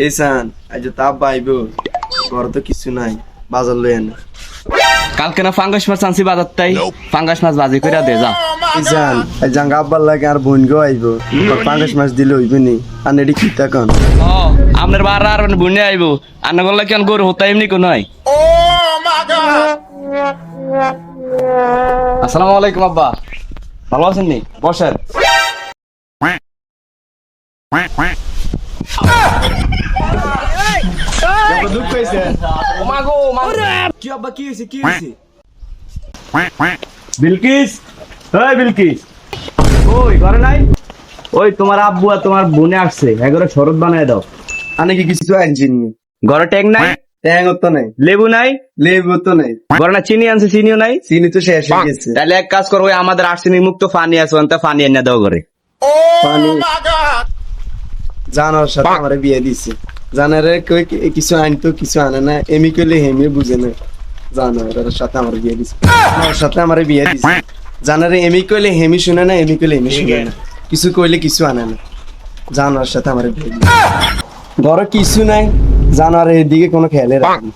এই সান আজ তাপ বাইব ঘর তো কিছু নাই বাজার লই আনে কালকে না ফাঙ্গাস মাছ আনছি বাজার তাই ফাঙ্গাস মাছ ভাজি করে দে যা এই সান আজ জাঙ্গা আব্বার লাগে আর বোন গো আইব পাঙ্গাস মাছ দিলে হইবে নি আর নেডি কি তাকন ও আপনার বার আর বুনে আইবো আন্না করলে কেন গরু হতা এমনি কোন হয় আসসালামু আলাইকুম আব্বা ভালো আছেন নি বসেন দুঃখ হইছে মাগো কি আব্বা কি হইছে কি হইছে বিলকিস এই বিলকিস ওই ঘরে নাই ওই তোমার আব্বু আর তোমার বোনে আসছে এগারো শরৎ বানায় দাও আনে কি কিছু আনছি নি ঘরে ট্যাং নাই ট্যাং তো নাই লেবু নাই লেবু তো নাই ঘরে না চিনি আনছে চিনিও নাই চিনি তো শেষ হয়ে গেছে তাহলে এক কাজ করো ওই আমাদের আর্সেনিক মুক্ত পানি আছে ওটা পানি এনে দাও ঘরে পানি জানার সাথে আমার বিয়ে দিছে জানারে কই কিছু আনতো কিছু আনে না এমি কইলে হেমি বুঝে না জানার সাথে আমার বিয়ে দিছে আমার সাথে আমার বিয়ে দিছে জানারে এমি কইলে হেমি শুনে না এমি কইলে এমি শুনে না কিছু কইলে কিছু আনে না জানার সাথে আমার বিয়ে দিছে ঘরে কিছু নাই জানার এদিকে কোনো খেয়ালে রাখি